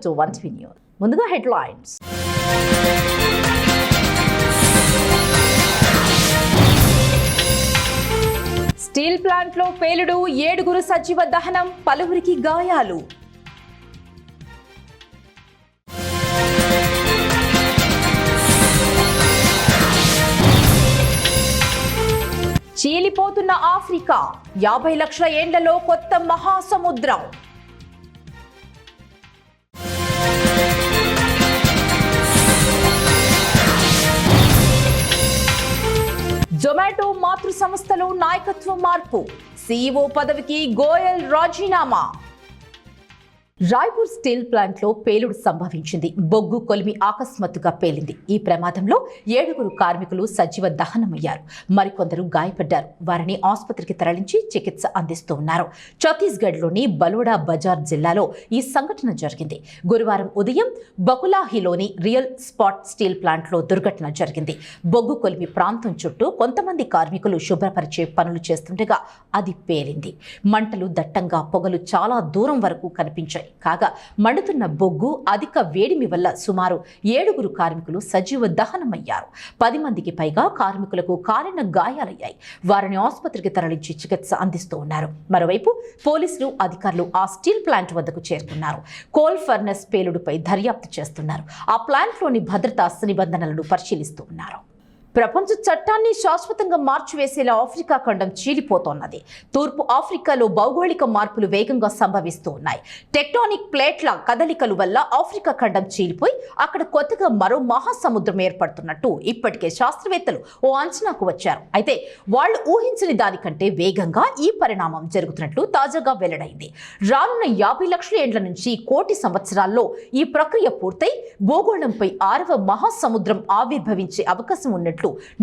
To 1TV news. ముందుగా headlines. Steel ప్లాంట్లో పేలుడు, 7 సజీవ దహనం, పలువురికి గాయాలు. చీలిపోతున్న ఆఫ్రికా, 50 లక్షల ఏండ్లలో కొత్త మహాసముద్రం. జొమాటో మాతృ సంస్థలో నాయకత్వ మార్పు, CEO పదవికి గోయల్ రాజీనామా. రాయ్పూర్ స్టీల్ ప్లాంట్లో పేలుడు సంభవించింది. బొగ్గు కొలిమి అకస్మాత్తుగా పేలింది. ఈ ప్రమాదంలో 7 కార్మికులు సజీవ దహనమయ్యారు. మరికొందరు గాయపడ్డారు. వారిని ఆసుపత్రికి తరలించి చికిత్స అందిస్తూ ఉన్నారు. ఛత్తీస్గఢ్లోని బలోడా బజార్ జిల్లాలో ఈ సంఘటన జరిగింది. గురువారం ఉదయం బకులాహిలోని రియల్ స్పాట్ స్టీల్ ప్లాంట్లో దుర్ఘటన జరిగింది. బొగ్గు కొలిమి ప్రాంతం చుట్టూ కొంతమంది కార్మికులు శుభ్రపరిచే పనులు చేస్తుండగా అది పేలింది. మంటలు దట్టంగా, పొగలు చాలా దూరం వరకు కనిపించాయి. కాగా మండుతున్న బొగ్గు, అధిక వేడిమి వల్ల సుమారు 7 కార్మికులు సజీవ దహనమయ్యారు. 10 మందికి పైగా కార్మికులకు కాలిన గాయాలయ్యాయి. వారిని ఆసుపత్రికి తరలించి చికిత్స అందిస్తూ ఉన్నారు. మరోవైపు పోలీసులు, అధికారులు ఆ స్టీల్ ప్లాంట్ వద్దకు చేరుకున్నారు. కోల్ ఫర్నెస్ పేలుడుపై దర్యాప్తు చేస్తున్నారు. ఆ ప్లాంట్లోని భద్రతా నిబంధనలను పరిశీలిస్తూ ఉన్నారు. ప్రపంచ చట్టాన్ని శాశ్వతంగా మార్చివేసేలా ఆఫ్రికా ఖండం చీలిపోతోన్నది. తూర్పు ఆఫ్రికాలో భౌగోళిక మార్పులు వేగంగా సంభవిస్తూ ఉన్నాయి. టెక్టానిక్ ప్లేట్ల కదలికల వల్ల ఆఫ్రికా ఖండం చీలిపోయి అక్కడ కొత్తగా మరో మహాసముద్రం ఏర్పడుతున్నట్టు ఇప్పటికే శాస్త్రవేత్తలు ఓ అంచనాకు వచ్చారు. అయితే వాళ్ళు ఊహించని దానికంటే వేగంగా ఈ పరిణామం జరుగుతున్నట్లు తాజాగా వెల్లడైంది. రానున్న 50 లక్షల ఏండ్ల నుంచి కోటి సంవత్సరాల్లో ఈ ప్రక్రియ పూర్తయి భూగోళంపై 6వ మహాసముద్రం ఆవిర్భవించే అవకాశం ఉన్నట్లు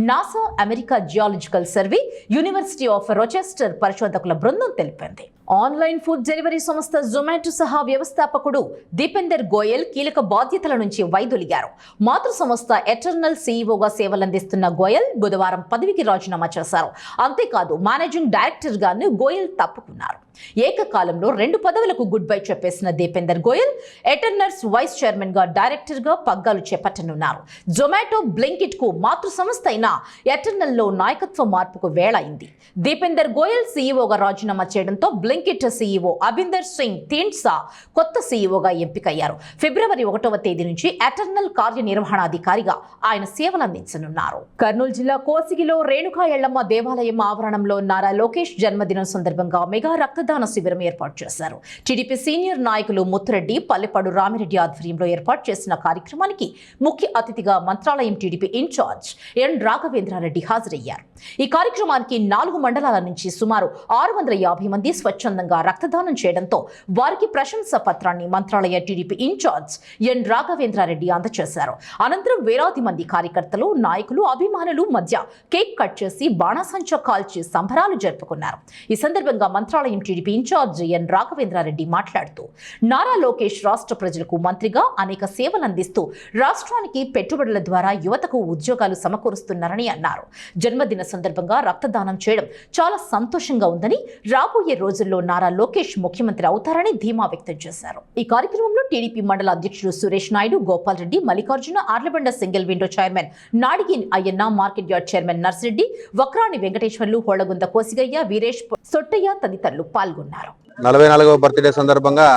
NASA, America geological survey, university of Rochester పరిశోధకుల బృందం తెలిపింది. ఆన్లైన్ ఫుడ్ డెలివరీ సంస్థ జొమాటో సహా వ్యవస్థాపకుడు దీపేందర్ గోయల్ కీలక బాధ్యతల నుంచి వైదొలిగారు. మాతృ సంస్థ ఎటర్నల్ CEOగా సేవలందిస్తున్న గోయల్ బుధవారం పదవికి రాజీనామా చేశారు. అంతేకాదు, మేనేజింగ్ డైరెక్టర్ గాను గోయల్ తప్పుకున్నారు. ఏకకాలంలో 2 పదవులకు గుడ్ బై చెప్పేసిన Deepinder Goyal Eternal's vice chairman గా, డైరెక్టర్ గా పగ్గాలు చేపట్టనున్నారు. జొమాటో, బ్లింకిట్ కు మాతృ సంస్థ అయిన ఎటర్నల్ లో నాయకత్వ మార్పుకు వేళ అయింది. దీపేందర్ గోయల్ CEOగా రాజీనామా చేయడంతో బ్లింకిట్ CEO అబిందర్ సింగ్ థిండ్సా కొత్త CEOగా ఎంపికయ్యారు. ఫిబ్రవరి 1వ తేదీ నుంచి ఎటర్నల్ కార్యనిర్వహణాధికారిగా ఆయన సేవలందించనున్నారు. కర్నూలు జిల్లా కోసిగిలో రేణుకా ఎల్లమ్మ దేవాలయం ఆవరణంలో నారా లోకేష్ జన్మదినం సందర్భంగా మెగా రక్తదాన శిబిరం ఏర్పాటు చేశారు. టీడీపీ సీనియర్ నాయకులు ముత్తురెడ్డి, పల్లెపాడు రామిరెడ్డి ఆధ్వర్యంలో ఏర్పాటు చేసిన కార్యక్రమానికి ముఖ్య అతిథిగా మంత్రాలయం టీడీపీ ఇన్ఛార్జ్ ఎన్ రాఘవేంద్రారెడ్డి హాజరయ్యారు. ఈ కార్యక్రమానికి 4 మండలాల నుంచి సుమారు 650 మంది స్వచ్ఛందంగా రక్తదానం చేయడంతో వారికి ప్రశంసా పత్రాన్ని మంత్రాలయ టీడీపీ ఇన్ఛార్జ్ ఎన్ రాఘవేంద్రారెడ్డి అందజేశారు. అనంతరం వేలాది మంది కార్యకర్తలు, నాయకులు, అభిమానులు మధ్య కేక్ కట్ చేసి బాణాసంచా కాల్చి సంబరాలు జరుపుకున్నారు. ఈ సందర్భంగా మంత్రాలయం టీడీపీ ఇన్ఛార్జ్ ఎన్ రాఘవేంద్రారెడ్డి మాట్లాడుతూ, నారా లోకేష్ రాష్ట్ర ప్రజలకు మంత్రిగా అనేక సేవలు అందిస్తూ రాష్ట్రానికి పెట్టుబడుల ద్వారా యువతకు ఉద్యోగాలు సమకూరుస్తున్నారని అన్నారు. జన్మదిన సందర్భంగా రక్తదానం చేయడం చాలా సంతోషంగా ఉందని, రాబోయే రోజుల్లో నారా లోకేష్ ముఖ్యమంత్రి అవుతారని ధీమా వ్యక్తం చేశారు. ఈ కార్యక్రమంలో టీడీపీ మండల అధ్యక్షుడు Suresh Naidu, Gopal Reddy, Mallikarjuna, Arlabanda single window chairman Nadigi Ayyanna, market yard chairman Narsireddy, Vakrani Venkateswarlu, Holagunda Kosigayya, Veeresh, Sottayya తదితరులు పాల్గొన్నారు. 44వ బర్త్డే సందర్భంగా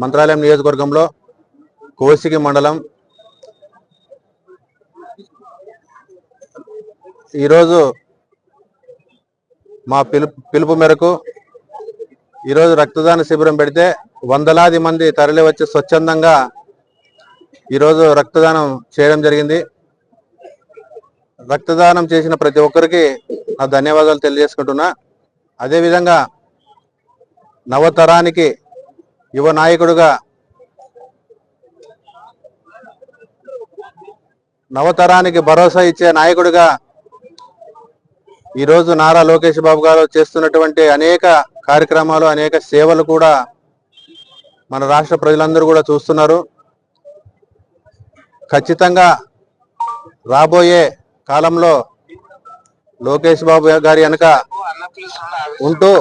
మంత్రాలయం నియోజకవర్గంలో కోసిగి మండలం ఈరోజు మా పిలుపు మేరకు ఈరోజు రక్తదాన శిబిరం పెడితే వందలాది మంది తరలి వచ్చి స్వచ్ఛందంగా ఈరోజు రక్తదానం చేయడం జరిగింది. రక్తదానం చేసిన ప్రతి ఒక్కరికి నా ధన్యవాదాలు తెలియజేసుకుంటున్నా. అదేవిధంగా నవతరానికి యువ నాయకుడుగా, నవతరానికి భరోసా ఇచ్చే నాయకుడిగా ఈరోజు నారా లోకేష్ బాబు గారు చేస్తున్నటువంటి అనేక కార్యక్రమాలు, అనేక సేవలు కూడా మన రాష్ట్ర ప్రజలందరూ కూడా చూస్తున్నారు. ఖచ్చితంగా రాబోయే కాలంలో లోకేష్ బాబు గారి వెనక ఉంటూ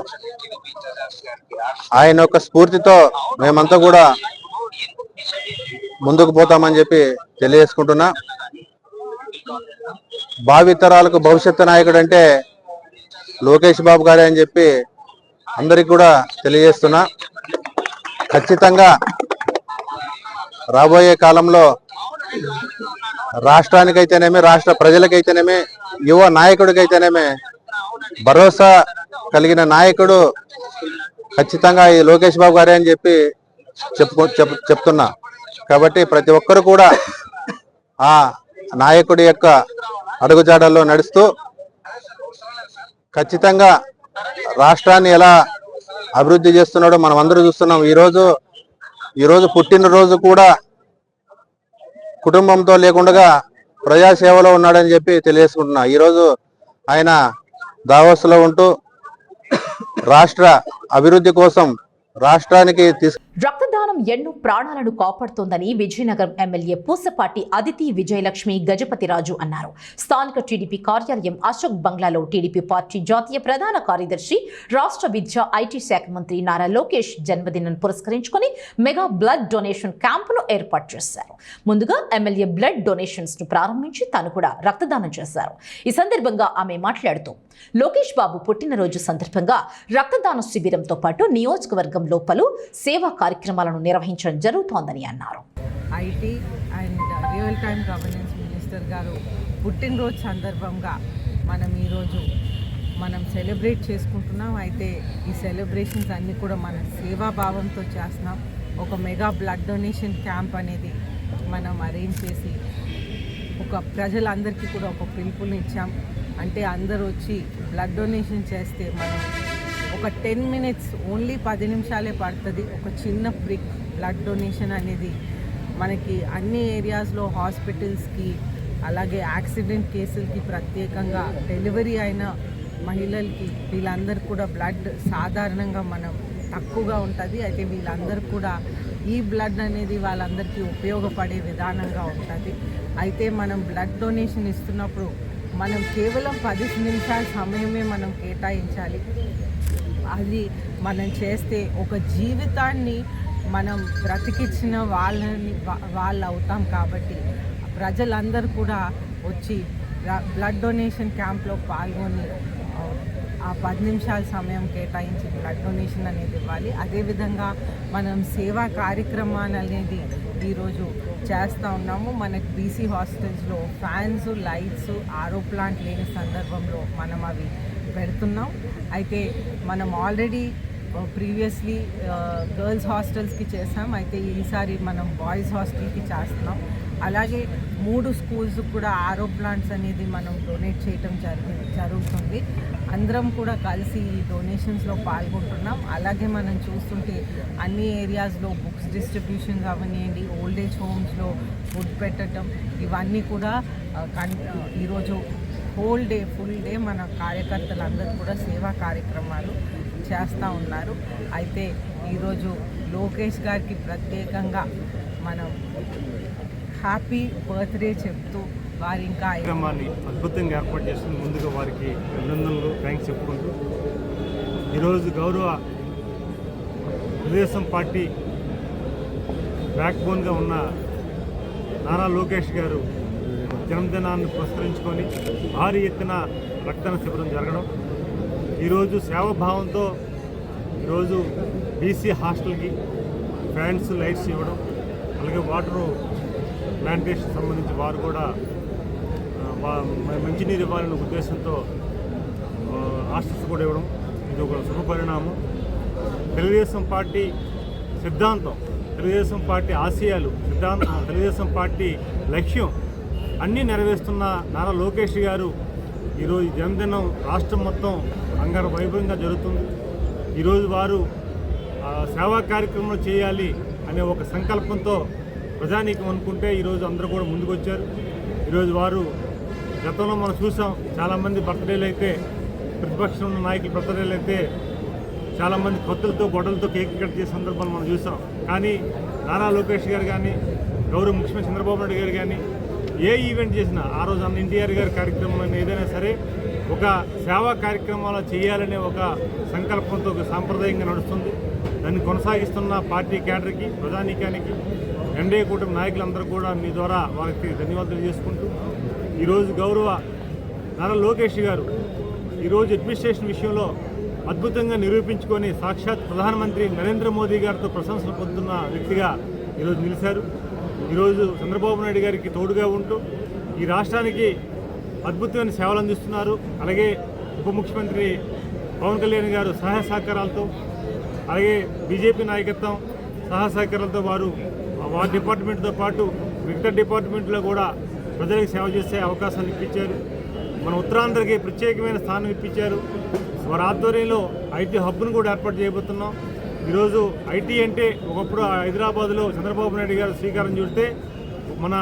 ఆయన యొక్క స్ఫూర్తితో మేమంతా కూడా ముందుకు పోతామని చెప్పి తెలియజేసుకుంటున్నా. భావితరాలకు భవిష్యత్తు నాయకుడు అంటే లోకేష్ బాబు గారే అని చెప్పి అందరికి కూడా తెలియజేస్తున్నా. ఖచ్చితంగా రాబోయే కాలంలో రాష్ట్రానికైతేనేమి, రాష్ట్ర ప్రజలకైతేనేమి, యువ నాయకుడికైతేనేమి భరోసా కలిగిన నాయకుడు ఖచ్చితంగా ఈ లోకేష్ బాబు గారే అని చెప్పి చెప్తున్నా. కాబట్టి ప్రతి ఒక్కరు కూడా ఆ నాయకుడి యొక్క అడుగుజాడల్లో నడుస్తూ ఖచ్చితంగా రాష్ట్రాన్ని ఎలా అభివృద్ధి చేస్తున్నాడో మనం అందరూ చూస్తున్నాం. ఈరోజు పుట్టినరోజు కూడా కుటుంబంతో లేకుండా ప్రజాసేవలో ఉన్నాడని చెప్పి తెలియజేసుకుంటున్నా. ఈరోజు ఆయన దావోస్లో ఉంటూ రాష్ట్ర అభివృద్ధి కోసం రాష్ట్రానికి రక్తదానం ఎన్నో ప్రాణాలను కాపాడుతోందని విజయనగరం ఎమ్మెల్యే పూసపాటి అదితి విజయలక్ష్మి గజపతిరాజు అన్నారు. స్థానిక టీడీపీ కార్యాలయం అశోక్ బంగ్లాలో టీడీపీ పార్టీ జాతీయ ప్రధాన కార్యదర్శి, రాష్ట్ర విద్యా ఐటీ శాఖ మంత్రి నారా లోకేష్ జన్మదినం పురస్కరించుకొని మెగా బ్లడ్ డొనేషన్ క్యాంపును ఏర్పాటు చేశారు. ముందుగా ఎమ్మెల్యే బ్లడ్ డొనేషన్స్ ను ప్రారంభించి తాను కూడా రక్తదానం చేశారు. ఈ సందర్భంగా ఆమె మాట్లాడుతూ లోకేష్ బాబు పుట్టినరోజు సందర్భంగా రక్తదాన శిబిరంతో పాటు నియోజకవర్గంలో పలు సేవా కార్యక్రమాలను నిర్వహించడం జరుగుతోందని అన్నారు. IT and real time governance minister గారు పుట్టినరోజు సందర్భంగా ఈరోజు మనం సెలబ్రేట్ చేసుకుంటున్నాం. అయితే ఈ సెలబ్రేషన్స్ అన్నీ కూడా మన సేవాభావంతో చేస్తున్నాం. ఒక మెగా బ్లడ్ డొనేషన్ క్యాంప్ అనేది మనం అరేంజ్ చేసి ప్రజలందరికీ కూడా ఒక పిలుపుని ఇచ్చాం. అంటే అందరూ వచ్చి బ్లడ్ డొనేషన్ చేస్తే మనం ఒక 10 మినిట్స్, ఓన్లీ 10 నిమిషాలే పడుతుంది. ఒక చిన్న ప్రిక్ బ్లడ్ డొనేషన్ అనేది మనకి అన్ని ఏరియాస్లో హాస్పిటల్స్కి, అలాగే యాక్సిడెంట్ కేసులకి, ప్రత్యేకంగా డెలివరీ అయిన మహిళలకి, వీళ్ళందరూ కూడా బ్లడ్ సాధారణంగా మనం తక్కువగా ఉంటుంది. అయితే వీళ్ళందరూ కూడా ఈ బ్లడ్ అనేది వాళ్ళందరికీ ఉపయోగపడే విధానంగా ఉంటుంది. అయితే మనం బ్లడ్ డొనేషన్ ఇస్తున్నప్పుడు మనం కేవలం 10 నిమిషాల సమయమే మనం కేటాయించాలి. అది మనం చేస్తే ఒక జీవితాన్ని మనం బ్రతికించిన వాళ్ళు అవుతాం. కాబట్టి ప్రజలందరూ కూడా వచ్చి బ్లడ్ డొనేషన్ క్యాంప్లో పాల్గొని ఆ 10 నిమిషాల సమయం కేటాయించి బ్లడ్ డొనేషన్ అనేది ఇవ్వాలి. అదేవిధంగా మనం సేవా కార్యక్రమాలు అనేది ఈరోజు చేస్తూ ఉన్నాము. మనకి బీసీ హాస్టల్స్లో ఫ్యాన్స్, లైట్స్, ఆరో ప్లాంట్ లేని సందర్భంలో మనం అవి పెడుతున్నాం. అయితే మనం ఆల్రెడీ ప్రీవియస్లీ గర్ల్స్ హాస్టల్స్కి చేసాం. అయితే ఈసారి మనం బాయ్స్ హాస్టల్కి చేస్తున్నాం. అలాగే 3 స్కూల్స్ కూడా ఆరో ప్లాంట్స్ అనేది మనం డొనేట్ చేయటం జరుగుతుంది. అందరం కూడా కలిసి ఈ డొనేషన్స్లో పాల్గొంటున్నాం. అలాగే మనం చూస్తుంటే అన్ని ఏరియాస్లో బుక్స్ డిస్ట్రిబ్యూషన్ కావనివ్వండి, ఓల్డ్ ఏజ్ హోమ్స్లో ఫుడ్ పెట్టడం, ఇవన్నీ కూడా ఈరోజు ఫుల్ డే మన కార్యకర్తలందరూ కూడా సేవా కార్యక్రమాలు చేస్తూ ఉన్నారు. అయితే ఈరోజు లోకేష్ గారికి ప్రత్యేకంగా మనం హ్యాపీ బర్త్డే చెప్తూ వారి ఇంకా కార్యక్రమాన్ని అద్భుతంగా ఏర్పాటు చేస్తుంది. ముందుగా వారికి అభినందనలు, థ్యాంక్స్ చెప్పుకుంటూ ఈరోజు గౌరవ తెలుగుదేశం పార్టీ బ్యాక్బోన్గా ఉన్న నారా లోకేష్ గారు జన్మదినాన్ని పురస్కరించుకొని భారీ ఎత్తున రక్తదాన శిబిరం జరగడం, ఈరోజు సేవాభావంతో ఈరోజు బీసీ హాస్టల్కి ఫ్యాన్స్, లైట్స్ ఇవ్వడం, అలాగే వాటరు ప్లాంటేషన్ సంబంధించి వారు కూడా మంచినీరు ఇవ్వాలనే ఉద్దేశంతో హాస్టల్స్ కూడా ఇవ్వడం, ఇది ఒక శుభపరిణామం. తెలుగుదేశం పార్టీ సిద్ధాంతం, తెలుగుదేశం పార్టీ ఆశయాలు, తెలుగుదేశం పార్టీ లక్ష్యం అన్నీ నెరవేరుస్తున్న నారా లోకేష్ గారు ఈరోజు జన్మదినం రాష్ట్రం మొత్తం అంగరంగ వైభవంగా జరుగుతుంది. ఈరోజు వారు సేవా కార్యక్రమంలో చేయాలి అనే ఒక సంకల్పంతో ప్రజానీకం అనుకుంటే ఈరోజు అందరూ కూడా ముందుకు వచ్చారు. ఈరోజు వారు గతంలో మనం చూసాం, చాలామంది బర్త్డేలు అయితే, ప్రతిపక్షంలో ఉన్న నాయకుల బర్త్డేలు అయితే చాలామంది కొత్తలతో గొడవలతో కేక్ కట్ చేసే సందర్భాలు మనం చూసాం. కానీ నారా లోకేష్ గారు కానీ, గౌరవ ముఖ్యమంత్రి చంద్రబాబు నాయుడు గారు కానీ ఏ ఈవెంట్ చేసినా, ఆ రోజు అన్న ఎన్టీఆర్ గారి కార్యక్రమం ఏదైనా సరే ఒక సేవా కార్యక్రమాలు చేయాలనే ఒక సంకల్పంతో ఒక సాంప్రదాయంగా నడుస్తుంది. దాన్ని కొనసాగిస్తున్న పార్టీ క్యాడర్కి, ప్రజానీకానికి ఎన్డీఏ కూటమి నాయకులందరూ కూడా మీ ద్వారా వారికి ధన్యవాదాలు తెలియజేసుకుంటూ ఈరోజు గౌరవ నారా లోకేష్ గారు ఈరోజు అడ్మినిస్ట్రేషన్ విషయంలో అద్భుతంగా నిరూపించుకొని సాక్షాత్ ప్రధానమంత్రి నరేంద్ర మోదీ గారితో ప్రశంసలు పొందుతున్న వ్యక్తిగా ఈరోజు నిలిచారు. ఈరోజు చంద్రబాబు నాయుడు గారికి తోడుగా ఉంటూ ఈ రాష్ట్రానికి అద్భుతమైన సేవలు అందిస్తున్నారు. అలాగే ఉప ముఖ్యమంత్రి పవన్ కళ్యాణ్ గారు సహాయ సహకారాలతో, అలాగే బీజేపీ నాయకత్వం సహాయ సహకారాలతో వారి డిపార్ట్మెంట్తో పాటు మిగతా డిపార్ట్మెంట్లో కూడా ప్రజలకు సేవ చేసే అవకాశాలు ఇప్పించారు. మన ఉత్తరాంధ్రకి ప్రత్యేకమైన స్థానం ఇప్పించారు. వారి ఆధ్వర్యంలో ఐటీ హబ్ను కూడా ఏర్పాటు చేయబోతున్నాం. ఈరోజు ఐటీ అంటే ఒకప్పుడు హైదరాబాద్లో చంద్రబాబు నాయుడు గారు శ్రీకారం చుడితే మన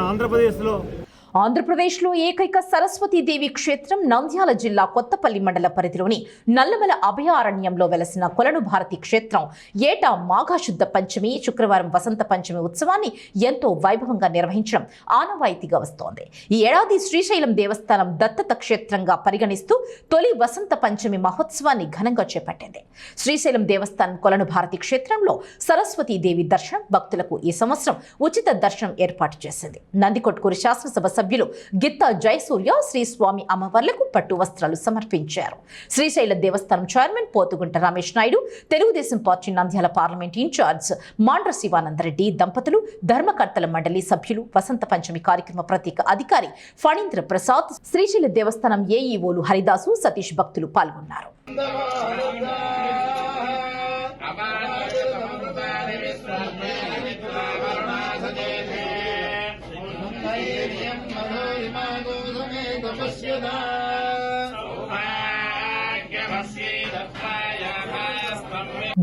ఆంధ్రప్రదేశ్లో ఏకైక సరస్వతీదేవి క్షేత్రం నంద్యాల జిల్లా కొత్తపల్లి మండల పరిధిలోని నల్లమల అభయారణ్యంలో వెలసిన కొలను భారతి క్షేత్రం ఏటా మాఘశుద్ధ పంచమి, శుక్రవారం వసంత పంచమి ఉత్సవాన్ని ఎంతో వైభవంగా నిర్వహించడం ఆనవాయితీగా వస్తోంది. ఈ ఏడాది శ్రీశైలం దేవస్థానం దత్తత క్షేత్రంగా పరిగణిస్తూ తొలి వసంత పంచమి మహోత్సవాన్ని ఘనంగా చేపట్టింది. శ్రీశైలం దేవస్థానం కొలను భారతి క్షేత్రంలో సరస్వతీదేవి దర్శనం భక్తులకు ఈ సంవత్సరం ఉచిత దర్శనం ఏర్పాటు చేసింది. నందికొట్కూరు శాసనసభ సభ్యులు గిత్తా జయసూర్య శ్రీస్వామి అమ్మవార్లకు పట్టు వస్త్రాలు సమర్పించారు. శ్రీశైల దేవస్థానం chairman Pothugunta Ramesh Naidu, Telugu Desam party Nandyal parliament in-charge Mandra Sivananda Reddy దంపతులు, ధర్మకర్తల మండలి సభ్యులు, వసంత పంచమి కార్యక్రమ ప్రత్యేక అధికారి ఫణీంద్ర ప్రసాద్, శ్రీశైల దేవస్థానం ఏఈఓలు హరిదాసు, సతీష్ భక్తులు పాల్గొన్నారు.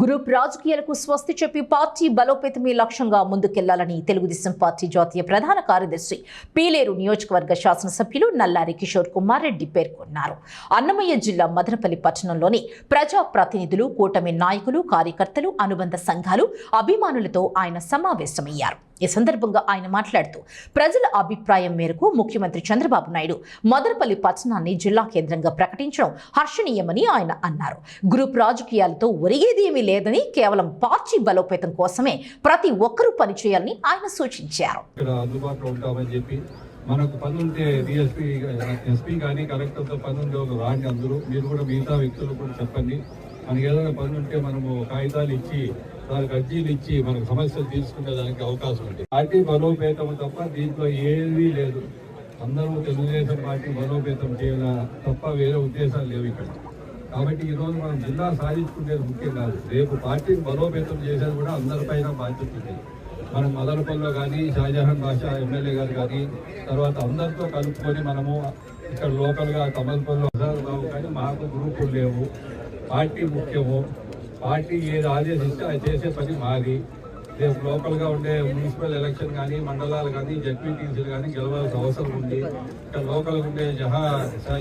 గ్రూప్ రాజకీయాలకు స్వస్తి చెప్పి పార్టీ బలోపేతమే లక్ష్యంగా ముందుకెళ్లాలని తెలుగుదేశం పార్టీ జాతీయ ప్రధాన కార్యదర్శి పీలేరు నియోజకవర్గ శాసనసభ్యులు నల్లారి కిషోర్ కుమార్ రెడ్డి పేర్కొన్నారు. అన్నమయ్య జిల్లా మదనపల్లి పట్టణంలోని ప్రజాప్రతినిధులు, కూటమి నాయకులు, కార్యకర్తలు, అనుబంధ సంఘాలు, అభిమానులతో ఆయన సమావేశమయ్యారు. ఈ సందర్భంగా ఆయన మాట్లాడుతూ ప్రజల అభిప్రాయం మేరకు ముఖ్యమంత్రి చంద్రబాబు నాయుడు మదనపల్లి పట్టణాన్ని జిల్లా కేంద్రంగా ప్రకటించడం హర్షణీయమని ఆయన అన్నారు. గ్రూప్ రాజకీయాలతో ఒరిగేదేమీ లేదని, కేవలం పార్టీ బలోపేతం కోసమే ప్రతి ఒక్కరూ పనిచేయాలని ఆయన సూచించారు. మనకు పని ఉంటే డిఎస్పీ, ఎస్పీ కానీ కలెక్టర్తో పని ఉంటే ఒక రాండి అందరూ, మీరు కూడా మిగతా వ్యక్తులు కూడా చెప్పండి. మనకి ఏదైనా పని ఉంటే మనము కాగితాలు ఇచ్చి, దానికి అర్జీలు ఇచ్చి మనకు సమస్యలు తీసుకునే దానికి అవకాశం ఉంది. పార్టీ బలోపేతం తప్ప దీంట్లో ఏదీ లేదు. అందరూ తెలుగుదేశం పార్టీ బలోపేతం చేయాల తప్ప వేరే ఉద్దేశాలు లేవు ఇక్కడ. కాబట్టి ఈరోజు మనం జిల్లా సాధించుకునేది ముఖ్యం కాదు, రేపు పార్టీని బలోపేతం చేసేది కూడా అందరిపైన బాధ్యత ఉంది. మనం మదనపల్లిలో కానీ షాజహాన్ బాషా ఎమ్మెల్యే గారు కానీ తర్వాత అందరితో కలుపుకొని మనము ఇక్కడ లోకల్గా కమల్పల్లిలో బాబు కానీ మాకు గ్రూపులు లేవు. పార్టీ ముఖ్యము, పార్టీ ఏది ఆదేశిస్తే అది చేసే పని మాది. రేపు లోకల్గా ఉండే మున్సిపల్ ఎలక్షన్ కానీ, మండలాలు కానీ, జడ్పీటీసీలు కానీ గెలవాల్సిన అవసరం ఉంది. ఇక్కడ లోకల్గా ఉండే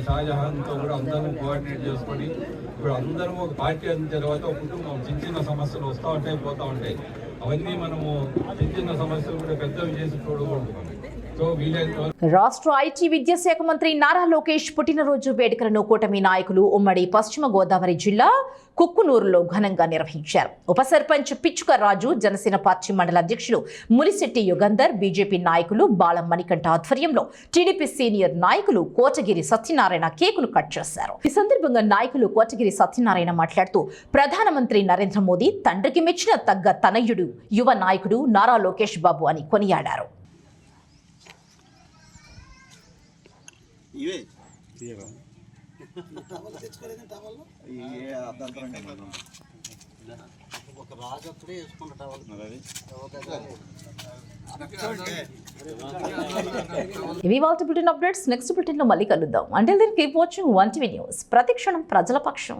షాజహాన్తో కూడా అందరం కోఆర్డినేట్ చేసుకొని ఇప్పుడు అందరం ఒక పార్టీ అయిన తర్వాత ఒక కుటుంబం చిన్న సమస్యలు వస్తూ ఉంటాయి, పోతూ ఉంటాయి. అవన్నీ మనము చిన్న సమస్యలు కూడా పెద్దవి చేసి చూడకూడదు. రాష్ట్ర ఐటీ విద్యాశాఖ మంత్రి నారా లోకేష్ పుట్టినరోజు వేడుకలను కూటమి నాయకులు ఉమ్మడి పశ్చిమ గోదావరి జిల్లా కుక్కునూరులో ఘనంగా నిర్వహించారు. ఉప సర్పంచ్ పిచ్చుక రాజు, జనసేన పార్టీ మండల అధ్యక్షులు ములిశెట్టి యుగంధర్, బీజేపీ నాయకులు బాలం మణికంఠ ఆధ్వర్యంలో టీడీపీ సీనియర్ నాయకులు కోటగిరి సత్యనారాయణ కేకును కట్ చేశారు. ఈ సందర్భంగా నాయకులు కోటగిరి సత్యనారాయణ మాట్లాడుతూ ప్రధానమంత్రి నరేంద్ర మోదీ తండ్రికి మెచ్చిన తగ్గ తనయుడు యువ నాయకుడు నారా లోకేష్ బాబు అని కొనియాడారు. ఇవి వాటి బులెటిన్ అప్డేట్స్. నెక్స్ట్ బులెటిన్ లో మళ్ళీ కలుద్దాం. Until then keep watching 1TV news. ప్రతిక్షణం ప్రజల పక్షం.